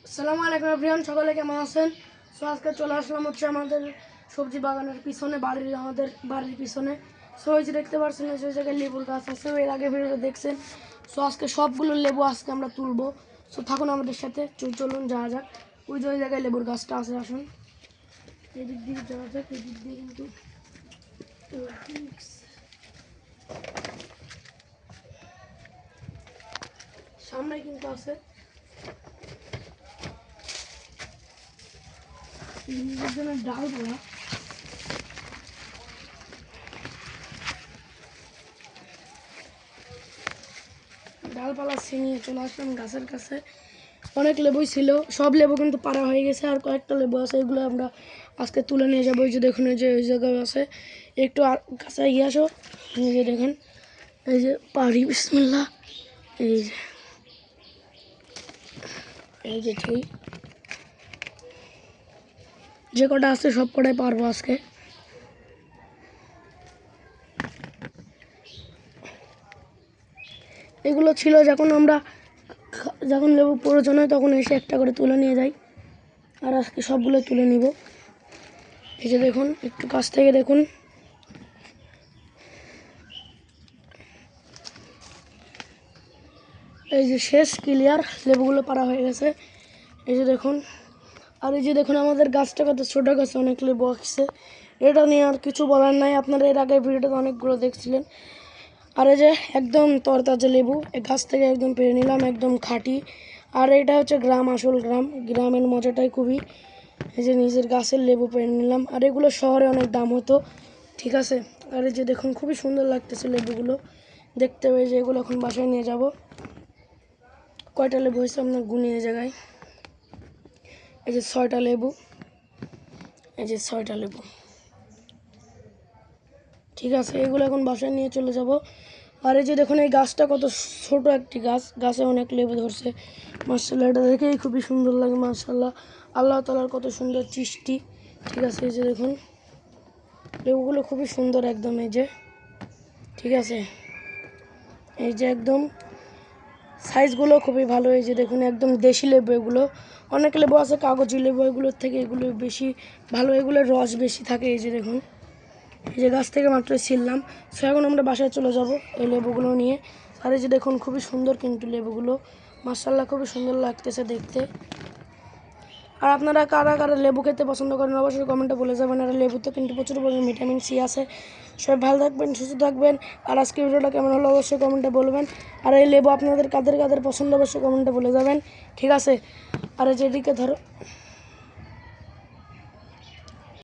আসসালামু আলাইকুম এভরিওয়ান, সকলে কেমন আছেন? সো আজকে চলে আসলাম হচ্ছে আমাদের সবজি বাগানের পিছনে, আমাদের বাড়ির পিছনে। সো এই যে দেখতে পাচ্ছেন ওই জায়গায় লেবুর গাছ আছে, এর আগে ভিডিওটা দেখছেন। সো আজকে সবগুলো লেবু আজকে আমরা তুলবো। সো থাকুন আমাদের সাথে, চলুন যাওয়া যাক। ওই যে ওই জায়গায় লেবুর গাছটা আছে, আসুন এদিক দিয়ে যাওয়া যাক। এদিক দিয়ে কিন্তু সামনে কিন্তু আছে ডালপালা। ডালপালা ছিঁড়িয়ে চলে আসলাম গাছের কাছে। অনেক লেবুই ছিল, সব লেবু কিন্তু পাড়া হয়ে গেছে, আর কয়েকটা লেবু আছে, এগুলো আমরা আজকে তুলে নিয়ে যাবো। এই যে দেখুন, এই যে ওই জায়গায় আছে, একটু কাছে এগিয়ে আসো। এই যে দেখেন, এই যে পাড়ি, বিসমিল্লাহ। এই যে এই যে ঠিক যে কটা আছে সব কটাই পারবো আজকে। এগুলো ছিল যখন লেবু প্রয়োজন হয় তখন এসে একটা করে তুলে নিয়ে যাই, আর আজকে সবগুলো তুলে নিব। এই যে দেখুন, একটু কাছ থেকে দেখুন, এই যে শেষ ক্লিয়ার, লেবুগুলো পাড়া হয়ে গেছে। এই যে দেখুন, আর এই যে দেখুন আমাদের গাছটা কত ছোটো গাছে অনেক লেবু আসছে। এটা নিয়ে আর কিছু বলার নাই, আপনারা এর আগে ভিডিওতে অনেকগুলো দেখছিলেন। আর এই যে একদম তরতাজা লেবু, এই গাছ থেকে একদম পেরে নিলাম, একদম খাঁটি। আর এটা হচ্ছে আসল গ্রামের মজাটাই খুবই। এই যে নিজের গাছের লেবু পেরে নিলাম, আর এগুলো শহরে অনেক দাম হতো, ঠিক আছে। আর এই যে দেখুন, খুবই সুন্দর লাগতেছে লেবুগুলো দেখতে। হবে যে এগুলো এখন বাসায় নিয়ে যাব। কয়টা লেবু হয়েছে আপনার গুনিয়ে জায়গায়, এই যে 6টা লেবু, এই যে 6টা লেবু, ঠিক আছে। এগুলো এখন বাসায় নিয়ে চলে যাব। আর এই যে দেখুন, এই গাছটা কত ছোট একটি গাছ, গাছে অনেক লেবু ধরছে, মাশাআল্লাহ। এটা দেখেই খুবই সুন্দর লাগে, মাশাআল্লাহ। আল্লাহ তাআলার কত সুন্দর সৃষ্টি, ঠিক আছে। এই যে দেখুন, লেবুগুলো খুবই সুন্দর একদম, এই যে, ঠিক আছে। এই যে একদম সাইজগুলো খুবই ভালো। এই যে দেখুন, একদম দেশি লেবু এগুলো। অনেক লেবু আছে কাগজি লেবু, এগুলোর থেকে এগুলো বেশি ভালো, এগুলোর রস বেশি থাকে। এই যে দেখুন, এই যে গাছ থেকে মাত্র ছিললাম। সো এখন আমরা বাসায় চলে যাব এই লেবুগুলো নিয়ে। আর এই যে দেখুন, খুবই সুন্দর কিন্তু লেবুগুলো, মাশাআল্লাহ, খুবই সুন্দর লাগতেছে দেখতে। আর আপনারা কারা কারা লেবু খেতে পছন্দ করেন অবশ্যই কমেন্টে বলে যাবেন। আর লেবুতে কিন্তু প্রচুর পরিমাণে ভিটামিন সি আছে। সবাই ভালো থাকবেন, সুস্থ থাকবেন। আর আজকে ভিডিওটা কেমন হলো অবশ্যই কমেন্টে বলবেন। আর এই লেবু আপনাদের কাদের কাদের পছন্দ অবশ্যই কমেন্টে বলে যাবেন, ঠিক আছে। আর এই যেদিকে ধরো